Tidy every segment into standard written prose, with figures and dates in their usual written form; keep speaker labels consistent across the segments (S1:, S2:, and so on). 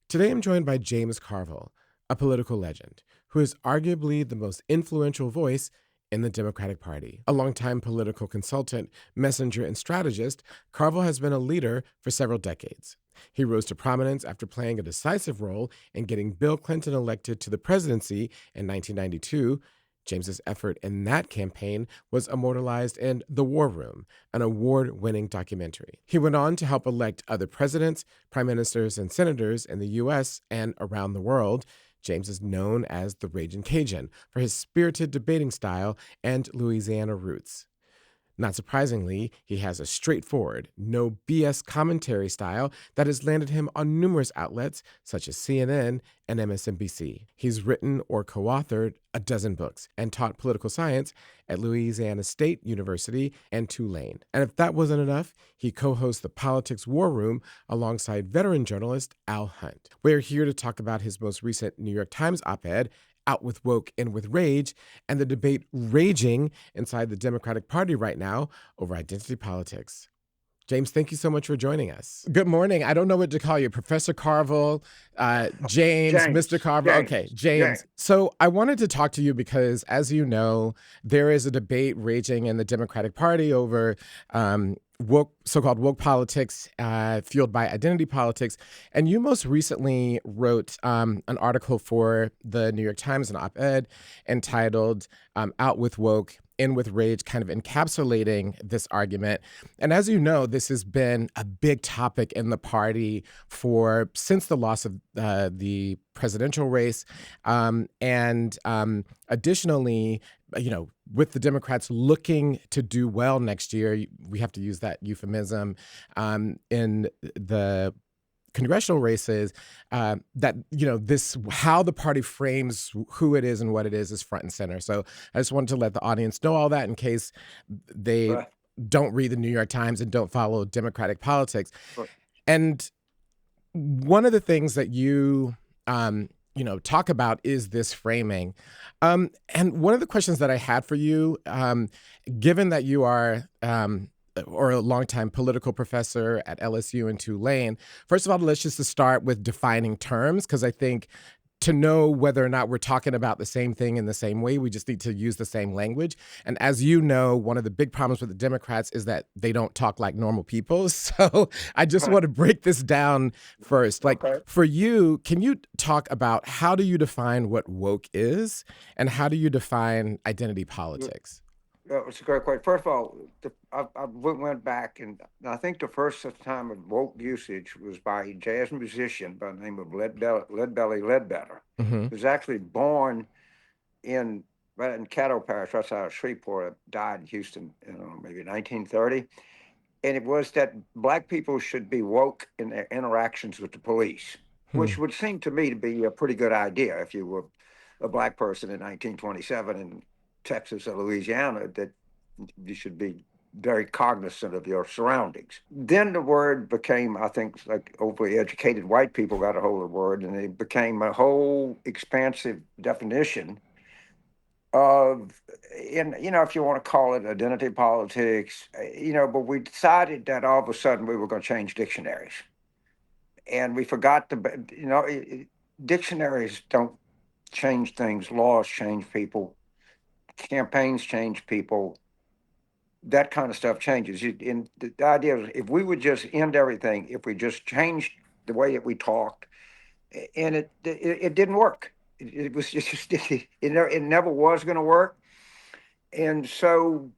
S1: Today I'm joined by James Carville, a political legend, who is arguably the most influential voice in the Democratic Party. A longtime political consultant, messenger, and strategist, Carville has been a leader for several decades. He rose to prominence after playing a decisive role in getting Bill Clinton elected to the presidency in 1992. James's effort in that campaign was immortalized in The War Room, an award-winning documentary. He went on to help elect other presidents, prime ministers, and senators in the U.S. and around the world. James is known as the Ragin' Cajun for his spirited debating style and Louisiana roots. Not surprisingly, he has a straightforward, no BS commentary style that has landed him on numerous outlets such as CNN and MSNBC. He's written or co-authored a dozen books and taught political science at Louisiana State University and Tulane. And if that wasn't enough, he co-hosts the Politics War Room alongside veteran journalist Al Hunt. We're here to talk about his most recent New York Times op-ed, Out with Woke, In with Rage, and the debate raging inside the Democratic Party right now over identity politics. James, thank you so much for joining us. Good morning. I don't know what to call you, Professor Carville, James, Mr. Carville. Okay, James. So I wanted to talk to you because, as you know, there is a debate raging in the Democratic Party over so-called woke politics fueled by identity politics. And you most recently wrote an article for the New York Times, an op-ed entitled Out with Woke, In with Rage, kind of encapsulating this argument. And as you know, this has been a big topic in the party since the loss of the presidential race. Additionally, with the Democrats looking to do well next year, we have to use that euphemism, in the congressional races, how the party frames who it is and what it is front and center. So I just wanted to let the audience know all that in case they don't read the New York Times and don't follow Democratic politics.
S2: Right.
S1: And one of the things that you talk about is this framing. And one of the questions that I had for you, given that you are or a longtime political professor at LSU and Tulane, first of all, let's just start with defining terms, because I think to know whether or not we're talking about the same thing in the same way, we just need to use the same language. And as you know, one of the big problems with the Democrats is that they don't talk like normal people. So I just want to break this down first. For you, can you talk about how do you define what woke is and how do you define identity politics?
S2: It's a great question. First of all, I went back, and I think the first time of woke usage was by a jazz musician by the name of Leadbelly Ledbetter.
S1: Mm-hmm.
S2: He was actually born in Caddo Parish, right outside of Shreveport, died in Houston, maybe 1930. And it was that black people should be woke in their interactions with the police, which would seem to me to be a pretty good idea if you were a black person in 1927 in Texas or Louisiana, that you should be very cognizant of your surroundings. Then the word became, I think, like overly educated white people got a hold of the word, and it became a whole expansive definition of, if you want to call it identity politics, but we decided that all of a sudden we were going to change dictionaries. And we forgot dictionaries don't change things, laws change people. Campaigns change people, that kind of stuff changes. And the idea is if we would just end everything, if we just changed the way that we talked, and it didn't work. It was just, it never was going to work. And so,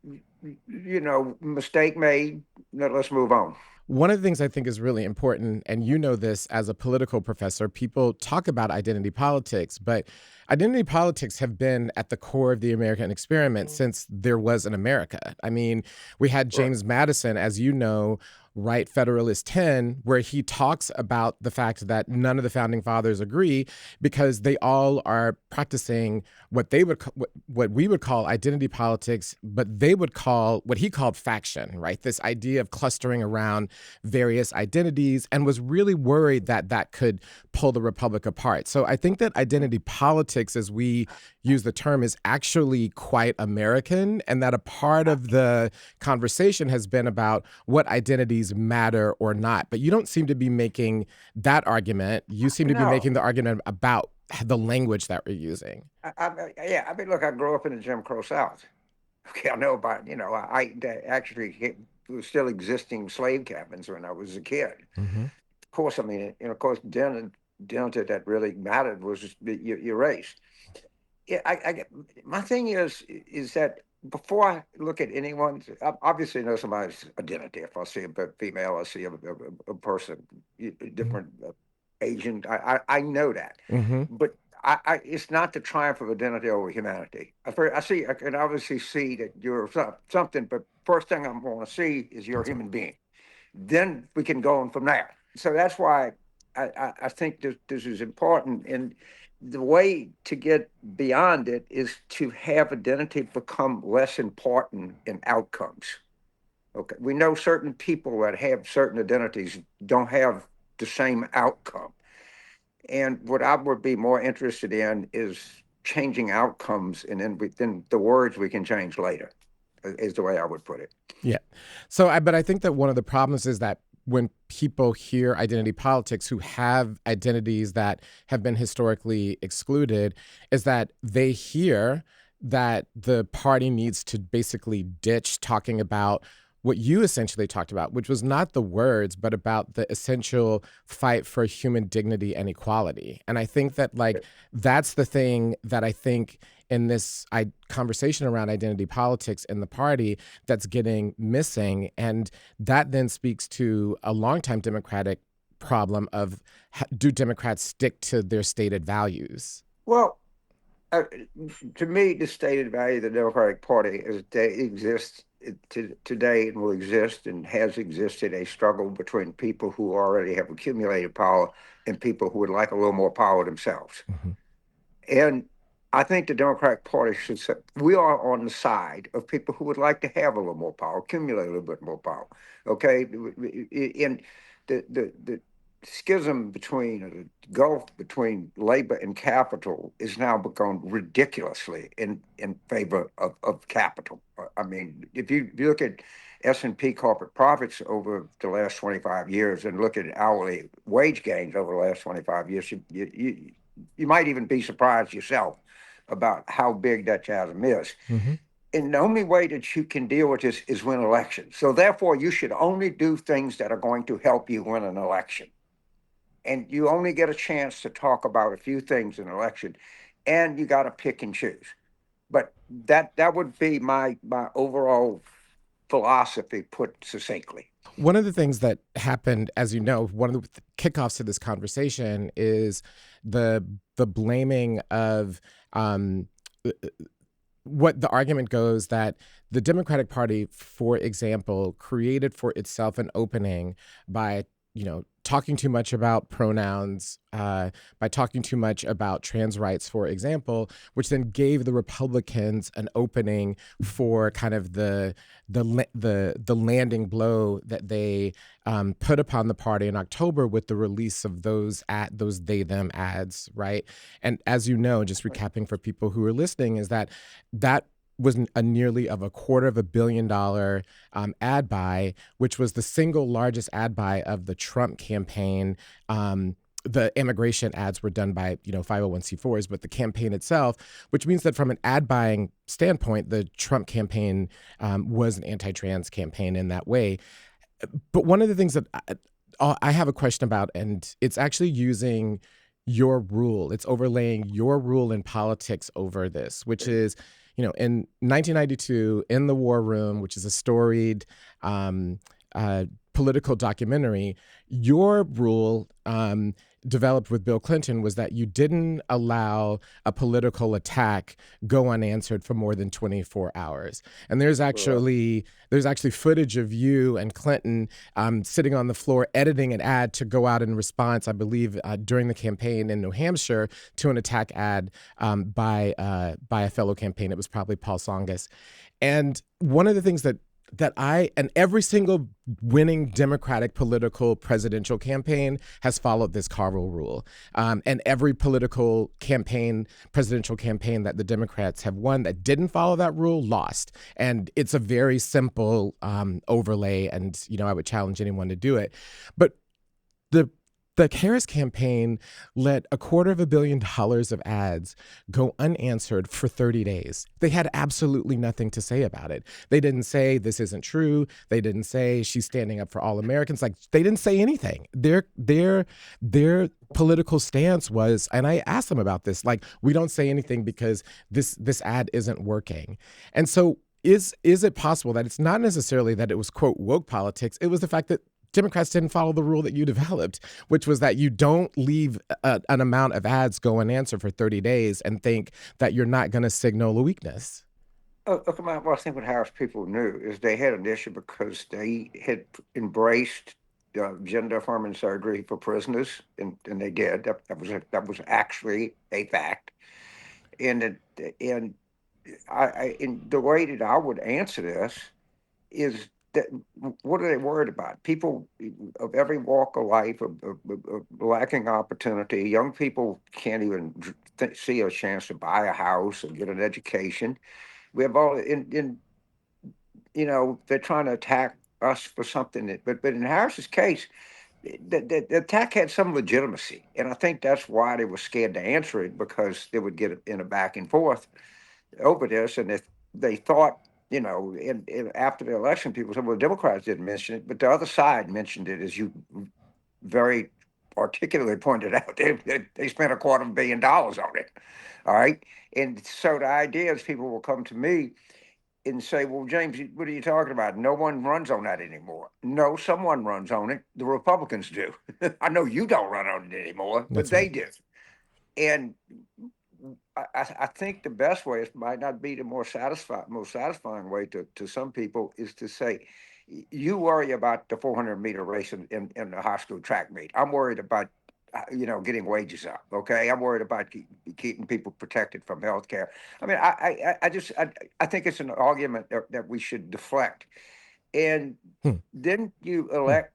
S2: mistake made, let's move on.
S1: One of the things I think is really important, and you know this as a political professor, people talk about identity politics, but identity politics have been at the core of the American experiment since there was an America. I mean, we had James Madison, as you know, write Federalist 10, where he talks about the fact that none of the founding fathers agree because they all are practicing what we would call identity politics, but they would call what he called faction, right? This idea of clustering around various identities, and was really worried that that could pull the republic apart. So I think that identity politics, as we use the term, is actually quite American, and that a part of the conversation has been about what identities identities matter or not. But you don't seem to be making that argument. You seem to be
S2: No,
S1: making the argument about the language that we're using.
S2: yeah. I mean, look, I grew up in the Jim Crow South. Okay, I know about, actually there was still existing slave cabins when I was a kid.
S1: Mm-hmm.
S2: Of course, I mean, of course, down to that really mattered was just your race. Yeah, my thing is that before I look at anyone, I obviously know somebody's identity. If I see a female, I see a person, different Asian. I know that,
S1: Mm-hmm.
S2: but it's not the triumph of identity over humanity. I can obviously see that you're something, but first thing I'm going to see is you're a human being. Then we can go on from there. So that's why I think this is important. And the way to get beyond it is to have identity become less important in outcomes. Okay. We know certain people that have certain identities don't have the same outcome. And what I would be more interested in is changing outcomes, and then the words we can change later, is the way I would put it.
S1: Yeah. But I think that one of the problems is that when people hear identity politics who have identities that have been historically excluded, is that they hear that the party needs to basically ditch talking about what you essentially talked about, which was not the words, but about the essential fight for human dignity and equality. And I think that that's the thing that I think in this conversation around identity politics in the party that's getting missing. And that then speaks to a longtime Democratic problem of do Democrats stick to their stated values?
S2: Well, to me, the stated value of the Democratic Party is they exist today and will exist and has existed a struggle between people who already have accumulated power and people who would like a little more power themselves.
S1: Mm-hmm.
S2: And I think the Democratic Party should say we are on the side of people who would like to have a little more power, accumulate a little bit more power. Okay, and the schism between, or the gulf between labor and capital is now become ridiculously in favor of capital. I mean, if you look at S&P corporate profits over the last 25 years and look at hourly wage gains over the last 25 years, you might even be surprised yourself about how big that chasm is.
S1: Mm-hmm.
S2: And the only way that you can deal with this is win elections. So therefore, you should only do things that are going to help you win an election. And you only get a chance to talk about a few things in an election, and you got to pick and choose. But that would be my overall philosophy, put succinctly.
S1: One of the things that happened, as you know, one of the kickoffs to this conversation is the blaming of what the argument goes that the Democratic Party, for example, created for itself an opening by talking too much about pronouns, by talking too much about trans rights, for example, which then gave the Republicans an opening for kind of the landing blow that they put upon the party in October with the release of those they them ads, right? And as you know, just recapping for people who are listening, is that was a nearly of $250 million ad buy, which was the single largest ad buy of the Trump campaign. The immigration ads were done by 501c4s, but the campaign itself, which means that from an ad buying standpoint, the Trump campaign was an anti-trans campaign in that way. But one of the things that I have a question about, and it's actually using your rule, it's overlaying your rule in politics over this, which is, in 1992, in the War Room, which is a storied political documentary, your rule developed with Bill Clinton was that you didn't allow a political attack go unanswered for more than 24 hours. And there's actually footage of you and Clinton sitting on the floor editing an ad to go out in response, I believe, during the campaign in New Hampshire to an attack ad by a fellow campaign. It was probably Paul Tsongas. And one of the things that and every single winning Democratic political presidential campaign has followed this Carville rule. And every political presidential campaign that the Democrats have won that didn't follow that rule lost. And it's a very simple overlay. And, I would challenge anyone to do it. But the the Harris campaign let $250 million of ads go unanswered for 30 days. They had absolutely nothing to say about it. They didn't say this isn't true. They didn't say she's standing up for all Americans. Like, they didn't say anything. Their political stance was, and I asked them about this, like, we don't say anything because this ad isn't working. And so is it possible that it's not necessarily that it was, quote, woke politics? It was the fact that Democrats didn't follow the rule that you developed, which was that you don't leave an amount of ads go unanswered for 30 days and think that you're not going to signal a weakness.
S2: Look, well, I think what Harris people knew is they had an issue because they had embraced gender affirming surgery for prisoners, and they did. That was actually a fact. And in the way that I would answer this is that what are they worried about? People of every walk of life, of lacking opportunity. Young people can't even see a chance to buy a house and get an education. We have all they're trying to attack us for something but in Harris's case, the attack had some legitimacy, and I think that's why they were scared to answer it, because they would get in a back and forth over this. And if they thought, after the election, people said, well, the Democrats didn't mention it, but the other side mentioned it, as you very articulately pointed out. They spent $250 million on it. All right. And so the idea is people will come to me and say, well, James, what are you talking about? No one runs on that anymore. No, someone runs on it. The Republicans do. I know you don't run on it anymore, but
S1: That's
S2: they
S1: right.
S2: do. And I think the best way, it might not be the most satisfying way to some people, is to say, you worry about the 400-meter race in the high school track meet. I'm worried about getting wages up. Okay, I'm worried about keeping people protected from health care. I mean, I think it's an argument that we should deflect. And
S1: Hmm.
S2: then you
S1: Hmm.
S2: elect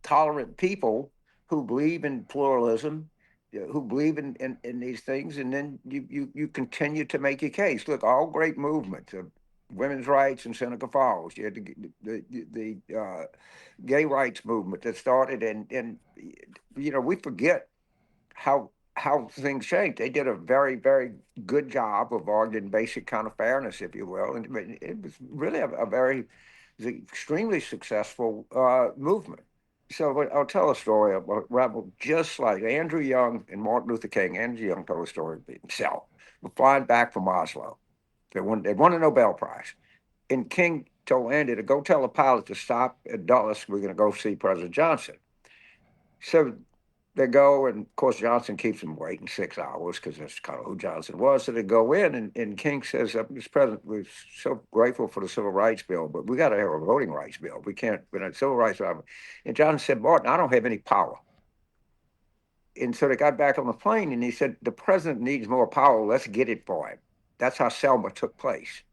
S2: tolerant people who believe in pluralism, who believe in these things, and then you continue to make your case. Look, all great movements of women's rights in Seneca Falls. You had the gay rights movement that started, and we forget how things changed. They did a very, very good job of arguing basic kind of fairness, if you will, and it was really a very extremely successful movement. So I'll tell a story about rebel, just like Andrew Young and Martin Luther King. Andrew Young told a story himself. We're flying back from Oslo. They won a Nobel Prize. And King told Andy to go tell the pilot to stop at Dulles. We're going to go see President Johnson. So they go, and of course Johnson keeps them waiting 6 hours because that's kind of who Johnson was. So they go in, and King says, "Mr. President, we're so grateful for the Civil Rights Bill, but we got to have a voting rights bill. We can't, Civil Rights." And Johnson said, "Martin, I don't have any power." And so they got back on the plane, and he said, "The president needs more power. Let's get it for him." That's how Selma took place.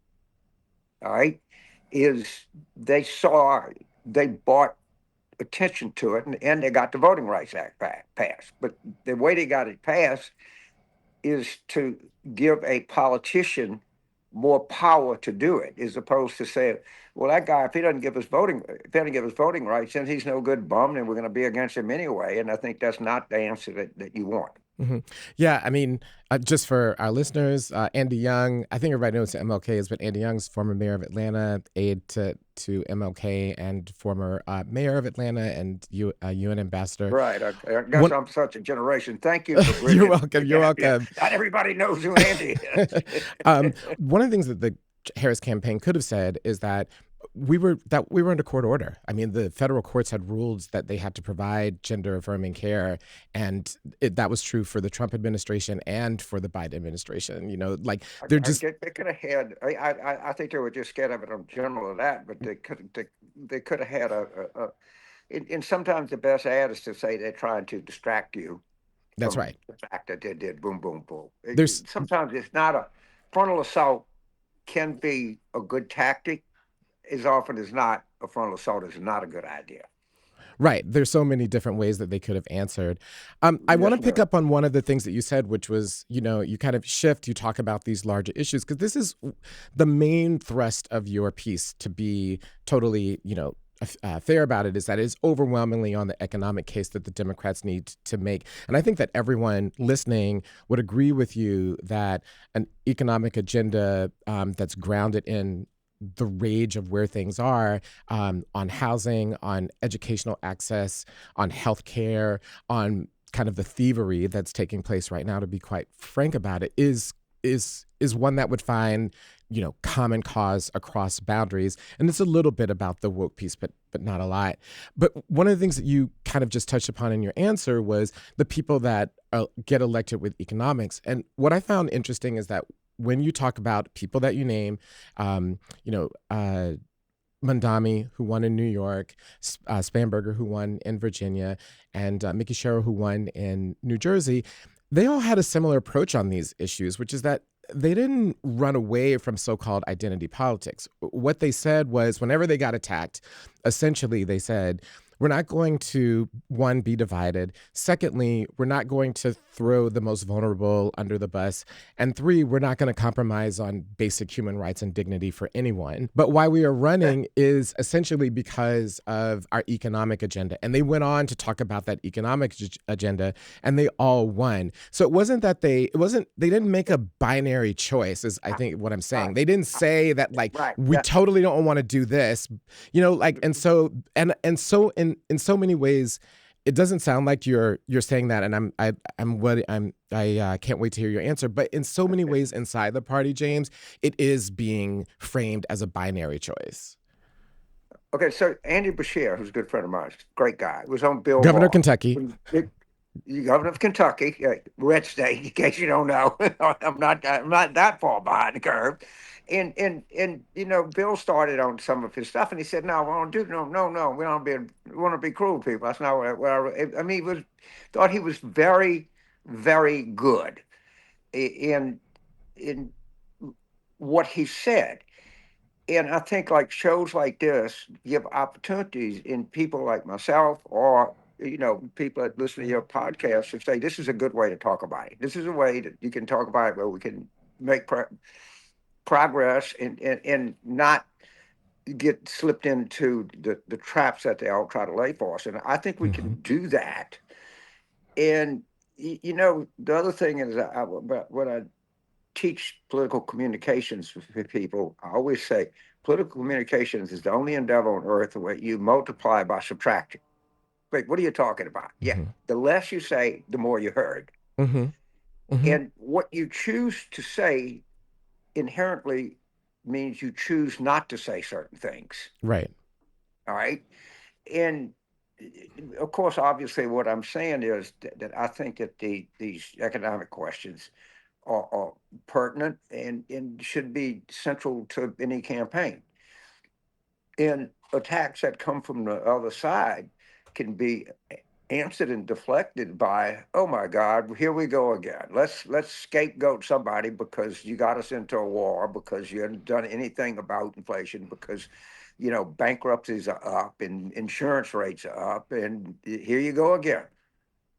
S2: All right, is they bought attention to it, and they got the Voting Rights Act passed. But the way they got it passed is to give a politician more power to do it, as opposed to saying, "Well, that guy, if he doesn't give us voting rights, then he's no good bum, and we're going to be against him anyway." And I think that's not the answer that you want.
S1: Hmm. Yeah, I mean, just for our listeners, Andy Young, I think everybody knows who MLK is, but Andy Young's former mayor of Atlanta, aide to MLK, and former mayor of Atlanta and UN ambassador.
S2: Right. I guess
S1: One,
S2: I'm such a generation. Thank you for
S1: you're
S2: bridging
S1: welcome.
S2: the
S1: You're
S2: gap. Yeah.
S1: welcome.
S2: Not everybody knows who Andy is.
S1: One of the things that the Harris campaign could have said is that we were under court order. I mean, the federal courts had ruled that they had to provide gender affirming care, and that was true for the Trump administration and for the Biden administration. Like, they're just
S2: They could have had. I think they were just scared of it in general of that, but they could have had and sometimes the best ad is to say they're trying to distract you
S1: that's
S2: from
S1: right.
S2: the fact that they did boom, boom, boom.
S1: There's
S2: Sometimes it's not a frontal assault can be a good tactic, as often as not, a frontal assault is not a good idea.
S1: Right. There's so many different ways that they could have answered. I want
S2: Yes,
S1: to pick
S2: ma'am.
S1: up on one of the things that you said, which was, you kind of shift, you talk about these larger issues, because this is the main thrust of your piece, to be totally, fair about it, is that it is overwhelmingly on the economic case that the Democrats need to make. And I think that everyone listening would agree with you that an economic agenda that's grounded in the rage of where things are, on housing, on educational access, on healthcare, on kind of the thievery that's taking place right now, to be quite frank about it, is one that would find, common cause across boundaries. And it's a little bit about the woke piece, but not a lot. But one of the things that you kind of just touched upon in your answer was the people that get elected with economics. And what I found interesting is that when you talk about people that you name, um, you know, Mandami, who won in New York, Spanberger, who won in Virginia, and Mickey Sherrill, who won in New Jersey, they all had a similar approach on these issues, which is that they didn't run away from so-called identity politics. What they said was, whenever they got attacked, essentially they said, we're not going to, one, be divided. Secondly, we're not going to throw the most vulnerable under the bus. And three, we're not going to compromise on basic human rights and dignity for anyone. But why we are running is essentially because of our economic agenda. And they went on to talk about that economic agenda, and they all won. So it wasn't that they didn't make a binary choice, is I think what I'm
S2: Uh,
S1: saying. They didn't say that, like,
S2: right.
S1: we
S2: Yeah.
S1: totally don't want to do this, like, and so in so many ways, it doesn't sound like you're saying that, and I can't wait to hear your answer. But in so many ways inside the party, James, it is being framed as a binary choice.
S2: Okay, so Andy Bashir, who's a good friend of mine, great guy, was on Bill
S1: Governor of
S2: Maher.
S1: Kentucky.
S2: The governor of Kentucky, red state, in case you don't know. I'm not that far behind the curve. And Bill started on some of his stuff, and he said, "No, we don't do no. We want to be cruel people. That's not what I mean." He thought he was very, very good in what he said. And I think like shows like this give opportunities in people like myself, or people that listen to your podcast, and say this is a good way to talk about it. This is a way that you can talk about it where we can make progress, and not get slipped into the traps that they all try to lay for us. And I think we
S1: Mm-hmm.
S2: can do that. And the other thing is, what I teach political communications with people, I always say political communications is the only endeavor on earth where you multiply by subtraction. Wait, what are you talking about? Yeah,
S1: Mm-hmm.
S2: the less you say, the more you heard.
S1: Mm-hmm. Mm-hmm.
S2: And what you choose to say inherently means you choose not to say certain things.
S1: Right.
S2: All right. And of course, obviously, what I'm saying is that I think that these economic questions are pertinent and should be central to any campaign. And attacks that come from the other side can be answered and deflected by, oh my God, here we go again. Let's scapegoat somebody because you got us into a war, because you haven't done anything about inflation, because bankruptcies are up and insurance rates are up, and here you go again.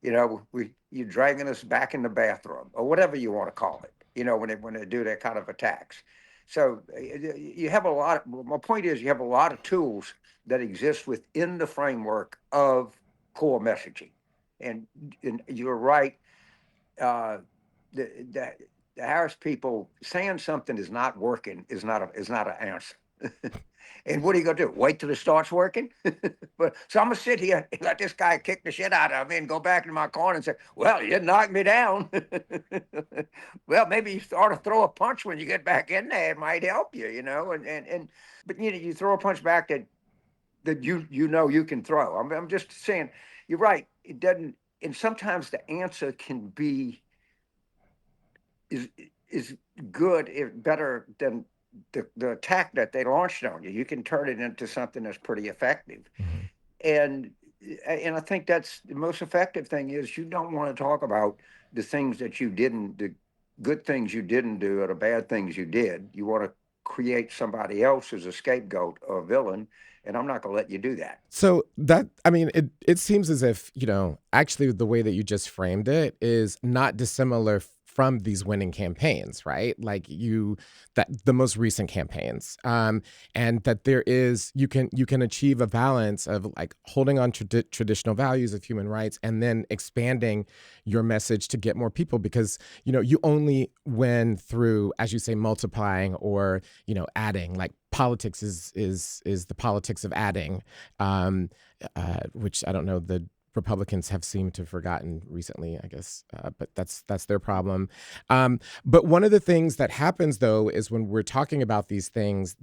S2: You're dragging us back in the bathroom, or whatever you want to call it. When they do that kind of attacks. So you have a lot. My point is, you have a lot of tools that exist within the framework of core messaging, and you're right. Uh, the Harris people saying something is not working is not an answer. And what are you gonna do? Wait till it starts working? So I'm gonna sit here and let this guy kick the shit out of me and go back in my corner and say, "Well, you knocked me down." Well, maybe you ought to throw a punch when you get back in there. It might help you. And but you throw a punch back that you can throw. I'm just saying, you're right. It doesn't, and sometimes the answer can be is is good, if better than the attack that they launched on you. You can turn it into something that's pretty effective.
S1: Mm-hmm.
S2: And and I think that's the most effective thing. Is you don't want to talk about the things that you didn't, the good things you didn't do, or the bad things you did. You want to create somebody else as a scapegoat or a villain, and I'm not going to let you do that.
S1: So that, I mean, it seems as if, actually the way that you just framed it is not dissimilar from these winning campaigns, right? Like that the most recent campaigns, and that there is, you can achieve a balance of like holding on to traditional values of human rights and then expanding your message to get more people, because you only win through, as you say, multiplying or adding. Like politics is the politics of adding, which I don't know, the Republicans have seemed to have forgotten recently, I guess, but that's their problem. But one of the things that happens, though, is when we're talking about these things,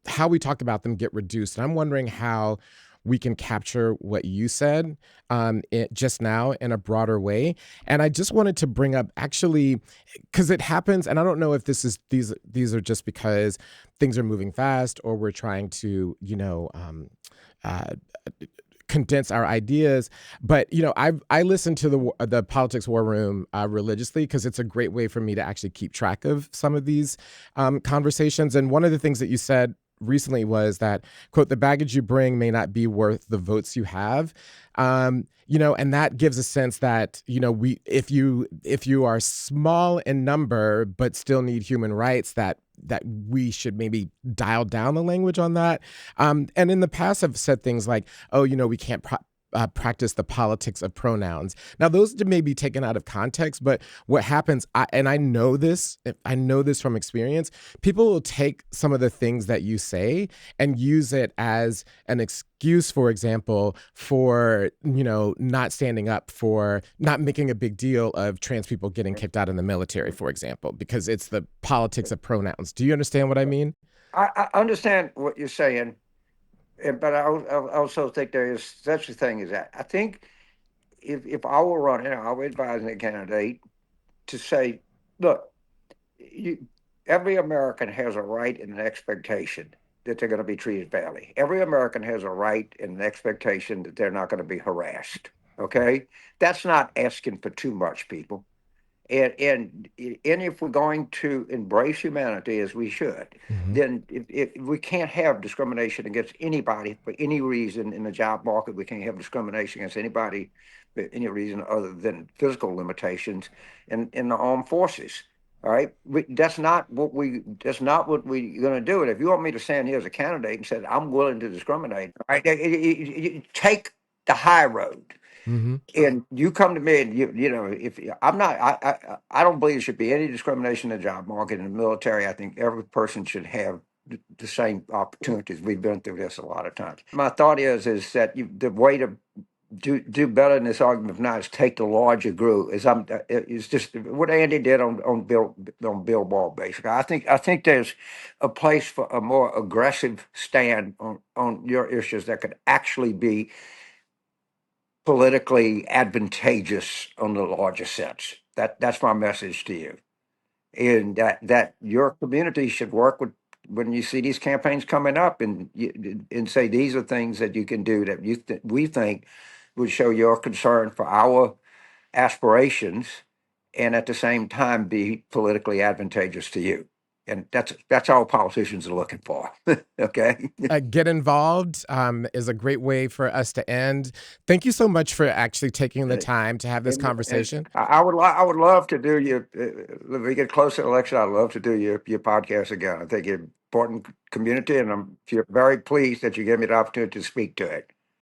S1: how we talk about them get reduced. And I'm wondering how we can capture what you said just now in a broader way. And I just wanted to bring up, actually, because it happens, and I don't know if these are just because things are moving fast or we're trying to uh, condense our ideas. But I listen to the Politics War Room religiously, because it's a great way for me to actually keep track of some of these conversations. And one of the things that you said recently was that, quote, the baggage you bring may not be worth the votes you have. And that gives a sense that, if you are small in number but still need human rights, that we should maybe dial down the language on that. And in the past, I've said things like, oh, we can't practice the politics of pronouns. Now, those may be taken out of context, but what happens, and I know this from experience, people will take some of the things that you say and use it as an excuse, for example, for, not standing up for, not making a big deal of trans people getting kicked out of the military, for example, because it's the politics of pronouns. Do you understand what I mean?
S2: I understand what you're saying, but I also think there is such a thing as that. I think if I were running, I would advise a candidate to say, look, you, every American has a right and an expectation that they're going to be treated fairly. Every American has a right and an expectation that they're not going to be harassed. Okay, that's not asking for too much, people. And if we're going to embrace humanity as we should,
S1: Mm-hmm.
S2: then we can't have discrimination against anybody for any reason in the job market. We can't have discrimination against anybody for any reason other than physical limitations in the armed forces. All right, that's not what we're going to do. And if you want me to stand here as a candidate and say I'm willing to discriminate, all right, you take the high road.
S1: Mm-hmm.
S2: And you come to me and if I'm not, I don't believe there should be any discrimination in the job market in the military. I think every person should have the same opportunities. We've been through this a lot of times. My thought is that the way to do better in this argument, if not, is take the larger group. It's just what Andy did on Bill Ball. Basically, I think there's a place for a more aggressive stand on your issues that could actually be politically advantageous on the larger sense. That's my message to you, and that your community should work with when you see these campaigns coming up, and say these are things that you can do that we think would show your concern for our aspirations, and at the same time be politically advantageous to you. And that's all politicians are looking for. Okay.
S1: Get involved is a great way for us to end. Thank you so much for actually taking the time to have this
S2: And
S1: conversation.
S2: I would love to do your when we get closer to election. I'd love to do your podcast again. I think you're an important community, and I'm very pleased that you gave me the opportunity to speak to it.